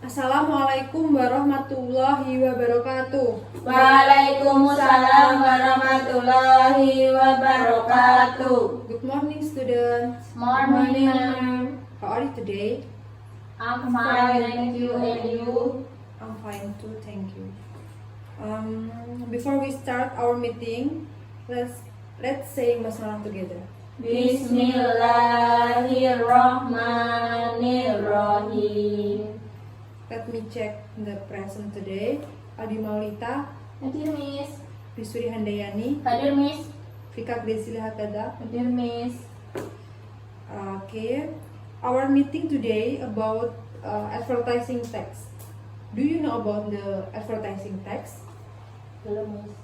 Assalamualaikum warahmatullahi wabarakatuh. Waalaikumsalam warahmatullahi wabarakatuh. Good morning, students. Morning, ma'am. How are you today? I'm fine, thank you. And you? I'm fine too, thank you. Before we start our meeting, let's say basmalah together. Bismillahirrahmanirrahim. Let me check the present today. Adi Maulita, Hadir, Miss. Bisuri Handayani, Hadir, Miss. Fika Gresila Hakada. Hadir, Miss. Okay, our meeting today about advertising text. Do you know about the advertising text? Belum, Miss.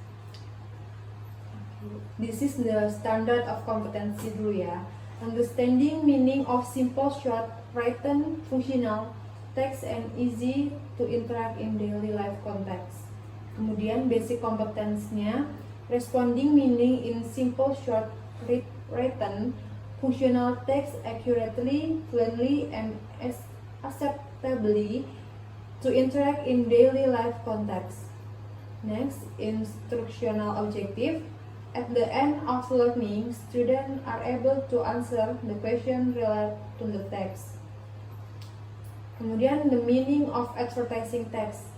This is the standard of competency dulu ya. Understanding meaning of simple, short, written, functional text and easy to interact in daily life context. Kemudian basic competence-nya, responding meaning in simple, short, written, functional text accurately, fluently, and acceptably to interact in daily life context. Next, instructional objective. At the end of learning, students are able to answer the question related to the text. Kemudian the meaning of advertising text.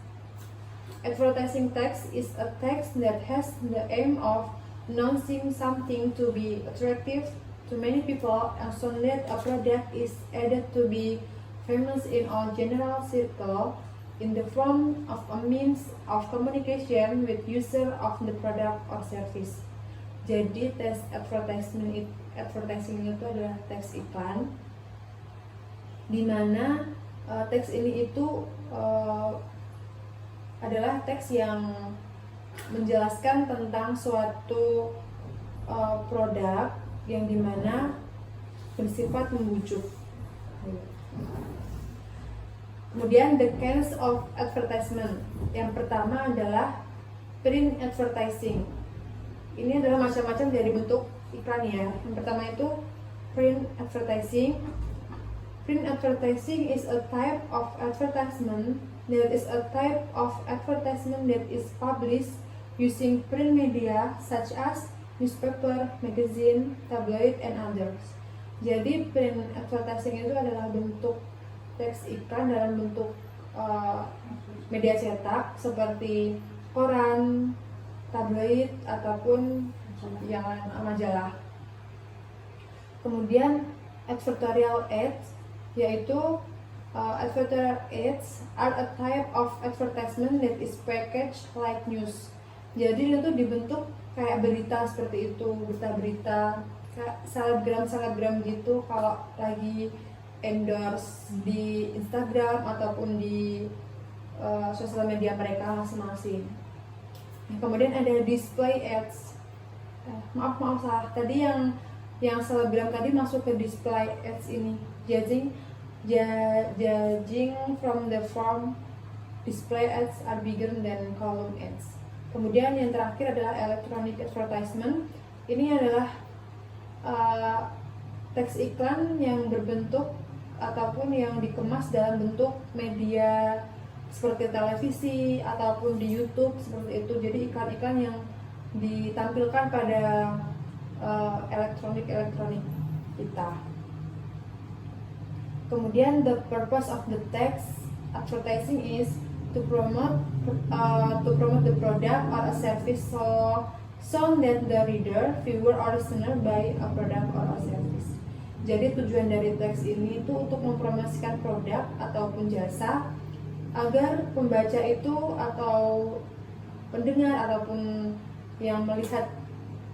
Advertising text is a text that has the aim of announcing something to be attractive to many people and so that a product is added to be famous in a general circle in the form of a means of communication with user of the product or service. Jadi teks advertising itu adalah teks iklan, di mana teks ini itu adalah teks yang menjelaskan tentang suatu produk yang dimana bersifat membujuk. Kemudian the kinds of advertisement. Yang pertama adalah print advertising. Ini adalah macam-macam dari bentuk iklan ya. Yang pertama itu print advertising. Print advertising is a type of advertisement that is published using print media such as newspaper, magazine, tabloid, and others. Jadi print advertising itu adalah bentuk teks iklan dalam bentuk media cetak seperti koran, tabloid, ataupun yang majalah. Kemudian advertorial ads, yaitu advertorial ads are a type of advertisement that is packaged like news. Jadi itu dibentuk kayak berita seperti itu, berita-berita kayak selebgram gitu kalau lagi endorse di Instagram ataupun di sosial media mereka masing-masing. Kemudian ada display ads. Maaf salah. Tadi yang selebgram tadi masuk ke display ads ini. Judging from the form, display ads are bigger than column ads. Kemudian yang terakhir adalah electronic advertisement. Ini adalah teks iklan yang berbentuk ataupun yang dikemas dalam bentuk media seperti televisi ataupun di YouTube seperti itu. Jadi iklan-iklan yang ditampilkan pada elektronik kita. Kemudian the purpose of the text advertising is to promote the product or a service so that the reader, viewer, or listener buy a product or a service. Jadi tujuan dari teks ini itu untuk mempromosikan produk ataupun jasa agar pembaca itu atau pendengar ataupun yang melihat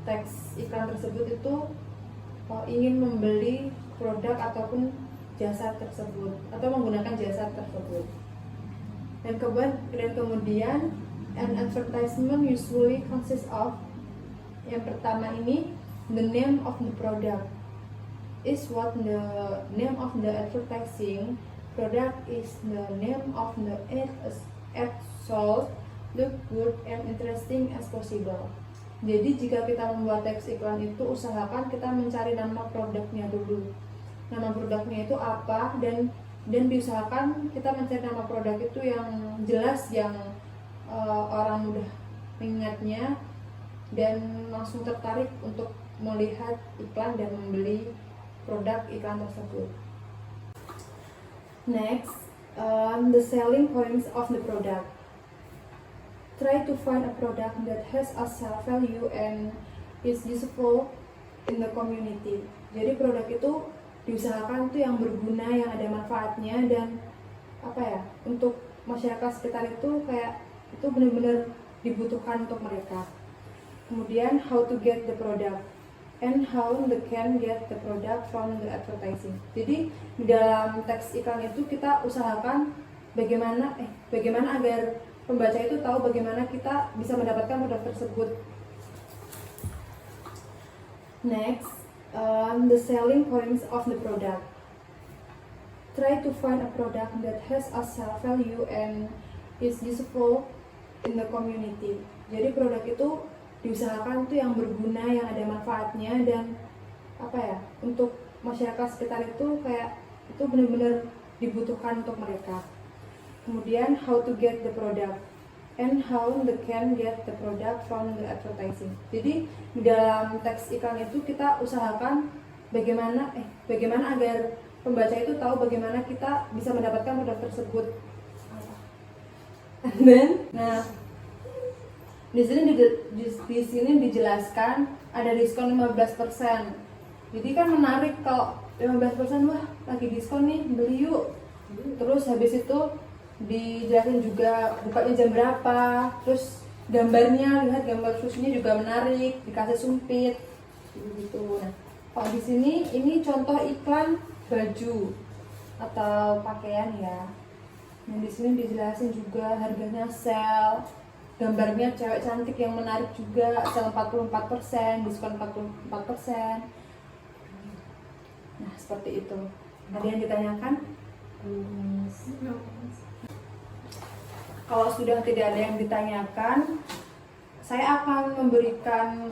teks iklan tersebut itu ingin membeli produk ataupun jasa tersebut atau menggunakan jasa tersebut. Dan kemudian an advertisement usually consists of, yang pertama ini, the name of the product is what the name of the advertising product is the name of the ad sold, look good and interesting as possible. Jadi jika kita membuat teks iklan itu, usahakan kita mencari nama produknya dulu. Nama produknya itu apa dan dan diusahakan kita mencari nama produk itu yang jelas, yang orang mudah mengingatnya dan langsung tertarik untuk melihat iklan dan membeli produk iklan tersebut. Next, the selling points of the product. Try to find a product that has a sell value and is useful in the community. Jadi produk itu diusahakan itu yang berguna, yang ada manfaatnya, dan untuk masyarakat sekitar itu kayak itu benar-benar dibutuhkan untuk mereka. Kemudian how to get the product and how they can get the product from the advertising. Jadi di dalam teks iklan itu kita usahakan bagaimana agar pembaca itu tahu bagaimana kita bisa mendapatkan produk tersebut. Next, the selling points of the product. Try to find a product that has a sell value and is useful in the community. Jadi produk itu diusahakan itu yang berguna, yang ada manfaatnya, dan untuk masyarakat sekitar itu kayak itu benar-benar dibutuhkan untuk mereka. Kemudian how to get the product and how they can get the product from the advertising. Jadi di dalam teks iklan itu kita usahakan bagaimana agar pembaca itu tahu bagaimana kita bisa mendapatkan produk tersebut. And then, di sini dijelaskan ada diskon 15%. Jadi kan menarik kalau 15%, wah lagi diskon nih, beli yuk. Terus habis itu dijelasin juga bukanya jam berapa, terus gambarnya, lihat gambar susunya juga menarik, dikasih sumpit gitu. Nah, kalau di sini ini contoh iklan baju atau pakaian ya. Nah, di sini dijelasin juga harganya sale, gambarnya cewek cantik yang menarik juga, sale 44%, diskon 44%. Nah, seperti itu. Ada yang ditanyakan? Kalau sudah tidak ada yang ditanyakan, saya akan memberikan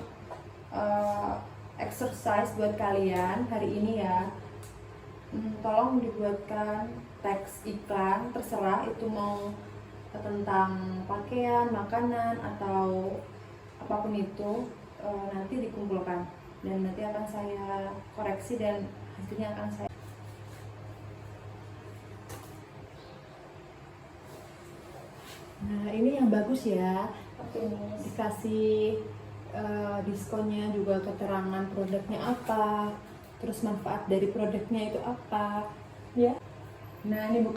exercise buat kalian hari ini ya. Tolong dibuatkan teks iklan, terserah itu mau tentang pakaian, makanan, atau apapun itu, nanti dikumpulkan dan nanti akan saya koreksi dan hasilnya akan saya. Nah, ini yang bagus ya. Dikasih diskonnya, juga keterangan produknya apa, terus manfaat dari produknya itu apa ya. Nah, ini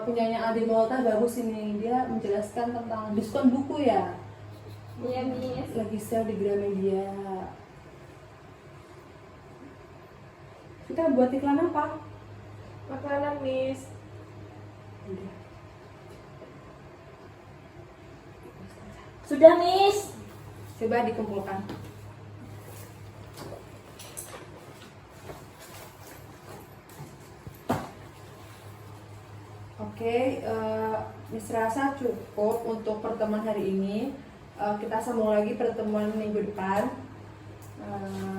punyanya Adi Molta bagus ini, dia menjelaskan tentang diskon buku ya. Iya, Miss. Lagi sale di Gramedia. Kita buat iklan apa? Makanan, Miss. Udah. Sudah, Miss. Coba dikumpulkan. Oke, Miss rasa cukup untuk pertemuan hari ini. Kita sambung lagi pertemuan minggu depan.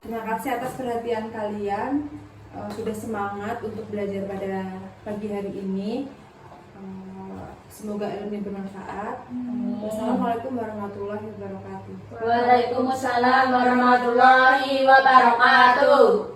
Terima kasih atas perhatian kalian. Sudah semangat untuk belajar pada pagi hari ini. Semoga ilmunya bermanfaat. Wassalamualaikum warahmatullahi wabarakatuh. Waalaikumsalam warahmatullahi wabarakatuh.